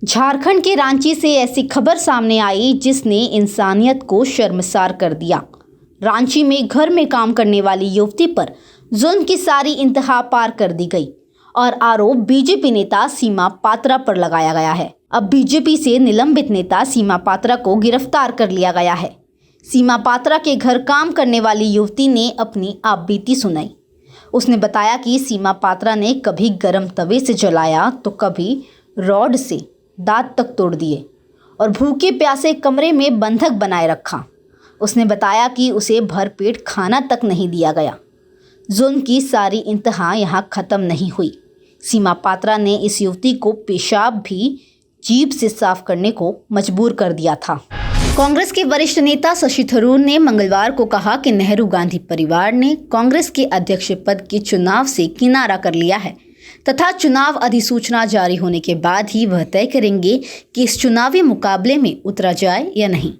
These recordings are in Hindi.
झारखंड के रांची से ऐसी खबर सामने आई जिसने इंसानियत को शर्मसार कर दिया। रांची में घर में काम करने वाली युवती पर जुल्म की सारी इंतहा पार कर दी गई और आरोप बीजेपी नेता सीमा पात्रा पर लगाया गया है। अब बीजेपी से निलंबित नेता सीमा पात्रा को गिरफ्तार कर लिया गया है। सीमा पात्रा के घर काम करने वाली युवती ने अपनी आपबीती सुनाई। उसने बताया कि सीमा पात्रा ने कभी गर्म तवे से जलाया तो कभी रॉड से दांत तक तोड़ दिए और भूखे प्यासे कमरे में बंधक बनाए रखा। उसने बताया कि उसे भरपेट खाना तक नहीं दिया गया। जुल्म की सारी इंतहा यहाँ ख़त्म नहीं हुई। सीमा पात्रा ने इस युवती को पेशाब भी जीभ से साफ करने को मजबूर कर दिया था। कांग्रेस के वरिष्ठ नेता शशि थरूर ने मंगलवार को कहा कि नेहरू गांधी परिवार ने कांग्रेस के अध्यक्ष पद के चुनाव से किनारा कर लिया है तथा चुनाव अधिसूचना जारी होने के बाद ही वह तय करेंगे कि इस चुनावी मुकाबले में उतरा जाए या नहीं।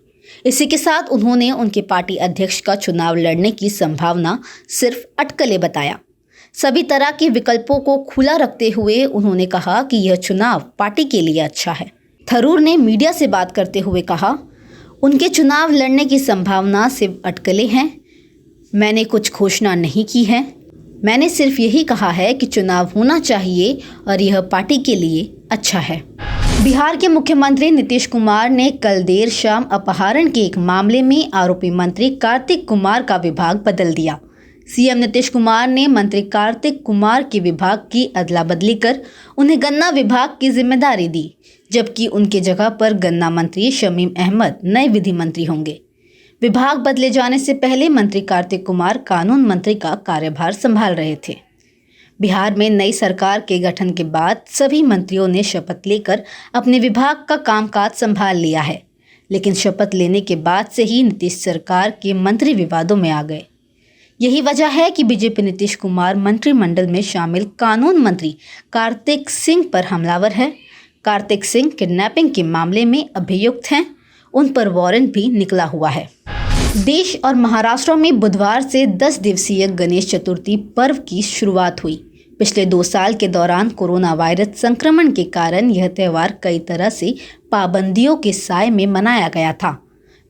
इसी के साथ उन्होंने उनके पार्टी अध्यक्ष का चुनाव लड़ने की संभावना सिर्फ अटकलें बताया। सभी तरह के विकल्पों को खुला रखते हुए उन्होंने कहा कि यह चुनाव पार्टी के लिए अच्छा है। थरूर ने मीडिया से बात करते हुए कहा, उनके चुनाव लड़ने की संभावना सिर्फ अटकलें हैं। मैंने कुछ घोषणा नहीं की है। मैंने सिर्फ यही कहा है कि चुनाव होना चाहिए और यह पार्टी के लिए अच्छा है। बिहार के मुख्यमंत्री नीतीश कुमार ने कल देर शाम अपहरण के एक मामले में आरोपी मंत्री कार्तिक कुमार का विभाग बदल दिया। सीएम नीतीश कुमार ने मंत्री कार्तिक कुमार के विभाग की अदला बदली कर उन्हें गन्ना विभाग की जिम्मेदारी दी, जबकि उनके जगह पर गन्ना मंत्री शमीम अहमद नए विधि मंत्री होंगे। विभाग बदले जाने से पहले मंत्री कार्तिक कुमार कानून मंत्री का कार्यभार संभाल रहे थे। बिहार में नई सरकार के गठन के बाद सभी मंत्रियों ने शपथ लेकर अपने विभाग का कामकाज संभाल लिया है, लेकिन शपथ लेने के बाद से ही नीतीश सरकार के मंत्री विवादों में आ गए। यही वजह है कि बीजेपी नीतीश कुमार मंत्रिमंडल में शामिल कानून मंत्री कार्तिक सिंह पर हमलावर है। कार्तिक सिंह किडनैपिंग के मामले में अभियुक्त हैं। उन पर वारंट भी निकला हुआ है। देश और महाराष्ट्र में बुधवार से 10 दिवसीय गणेश चतुर्थी पर्व की शुरुआत हुई। पिछले 2 साल के दौरान कोरोना वायरस संक्रमण के कारण यह त्यौहार कई तरह से पाबंदियों के साए में मनाया गया था।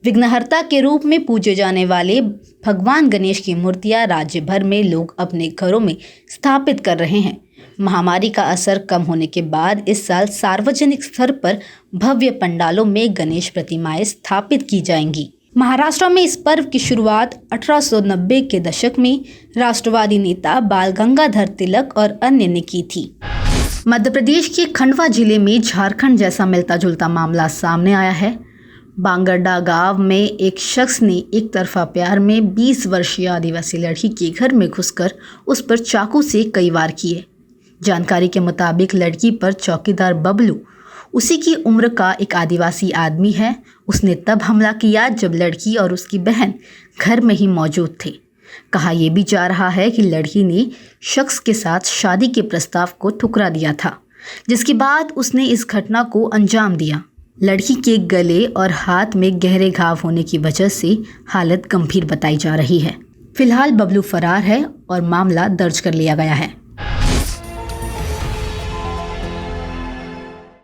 विघ्नहर्ता के रूप में पूजे जाने वाले भगवान गणेश की मूर्तियां राज्य भर में लोग अपने घरों में स्थापित कर रहे हैं। महामारी का असर कम होने के बाद इस साल सार्वजनिक स्तर पर भव्य पंडालों में गणेश प्रतिमाएं स्थापित की जाएंगी। महाराष्ट्र में इस पर्व की शुरुआत 1890 के दशक में राष्ट्रवादी नेता बाल गंगाधर तिलक और अन्य ने की थी। मध्य प्रदेश के खंडवा जिले में झारखंड जैसा मिलता जुलता मामला सामने आया है। बांगरडा गांव में एक शख्स ने एक तरफा प्यार में 20 वर्षीय आदिवासी लड़की के घर में घुसकर उस पर चाकू से कई वार किए। जानकारी के मुताबिक लड़की पर चौकीदार बबलू, उसी की उम्र का एक आदिवासी आदमी है, उसने तब हमला किया जब लड़की और उसकी बहन घर में ही मौजूद थे। कहा यह भी जा रहा है कि लड़की ने शख्स के साथ शादी के प्रस्ताव को ठुकरा दिया था, जिसके बाद उसने इस घटना को अंजाम दिया। लड़की के गले और हाथ में गहरे घाव होने की वजह से हालत गंभीर बताई जा रही है। फिलहाल बबलू फरार है और मामला दर्ज कर लिया गया है।